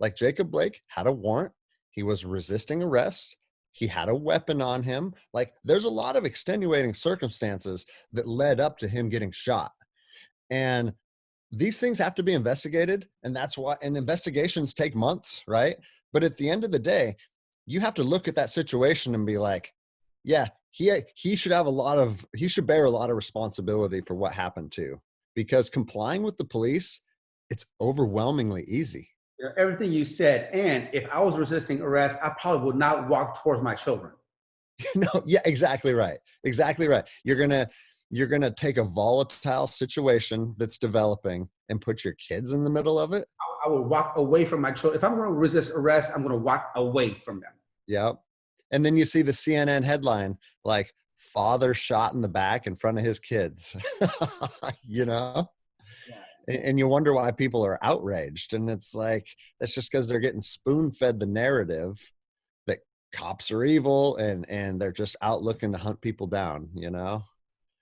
Like Jacob Blake had a warrant. He was resisting arrest. He had a weapon on him. Like there's a lot of extenuating circumstances that led up to him getting shot. And these things have to be investigated. And that's why, and investigations take months, right? But at the end of the day, you have to look at that situation and be like, yeah, he should have he should bear a lot of responsibility for what happened too, because complying with the police, it's overwhelmingly easy. Everything you said. And if I was resisting arrest, I probably would not walk towards my children. No, yeah, exactly right. Exactly right. You're going to take a volatile situation that's developing and put your kids in the middle of it. I would walk away from my children. If I'm going to resist arrest, I'm going to walk away from them. Yep. And then you see the CNN headline, like father shot in the back in front of his kids, you know? Yeah. And you wonder why people are outraged. And it's like, that's just because they're getting spoon fed the narrative that cops are evil and they're just out looking to hunt people down, you know?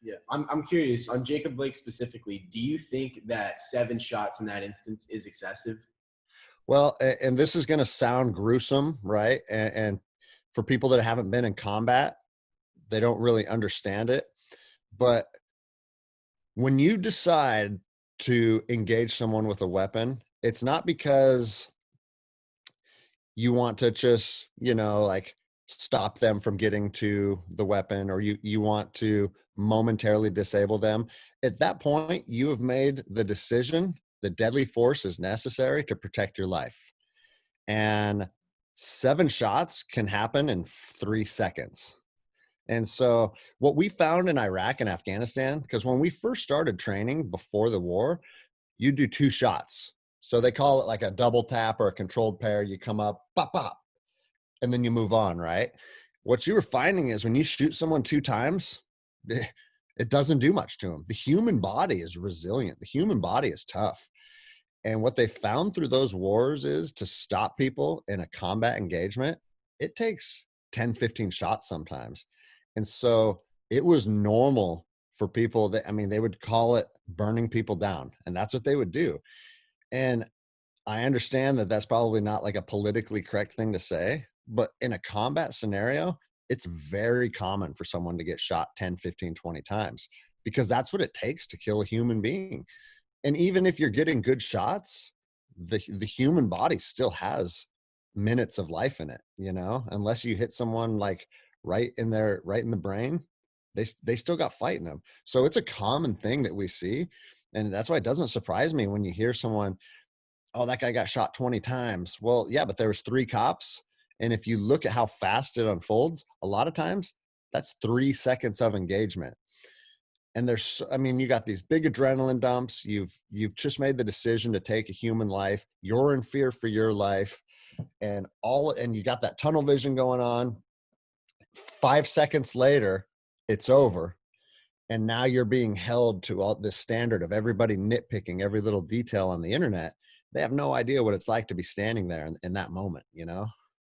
Yeah. I'm curious on Jacob Blake specifically. Do you think that 7 shots in that instance is excessive? Well, and this is going to sound gruesome, right? And for people that haven't been in combat, they don't really understand it. But when you decide to engage someone with a weapon, it's not because you want to just, you know, like stop them from getting to the weapon, or you want to momentarily disable them. At that point, you have made the decision that deadly force is necessary to protect your life. And 7 shots can happen in 3 seconds. And so what we found in Iraq and Afghanistan, because when we first started training before the war, you do 2 shots. So they call it like a double tap or a controlled pair. You come up, pop, pop, and then you move on, right? What you were finding is when you shoot someone 2 times, it doesn't do much to them. The human body is resilient. The human body is tough. And what they found through those wars is to stop people in a combat engagement, it takes 10, 15 shots sometimes. And so it was normal for people that, I mean, they would call it burning people down, and that's what they would do. And I understand that that's probably not like a politically correct thing to say, but in a combat scenario, it's very common for someone to get shot 10, 15, 20 times, because that's what it takes to kill a human being. And even if you're getting good shots, the human body still has minutes of life in it, you know, unless you hit someone like right in the brain, they still got fight in them. So it's a common thing that we see. And that's why it doesn't surprise me when you hear someone, oh, that guy got shot 20 times. Well, yeah, but there was 3 cops. And if you look at how fast it unfolds, a lot of times that's 3 seconds of engagement. And there's, I mean, you got these big adrenaline dumps. You've just made the decision to take a human life. You're in fear for your life, and you got that tunnel vision going on. 5 seconds later, it's over. And now you're being held to all this standard of everybody nitpicking every little detail on the internet. They have no idea what it's like to be standing there in that moment, you know?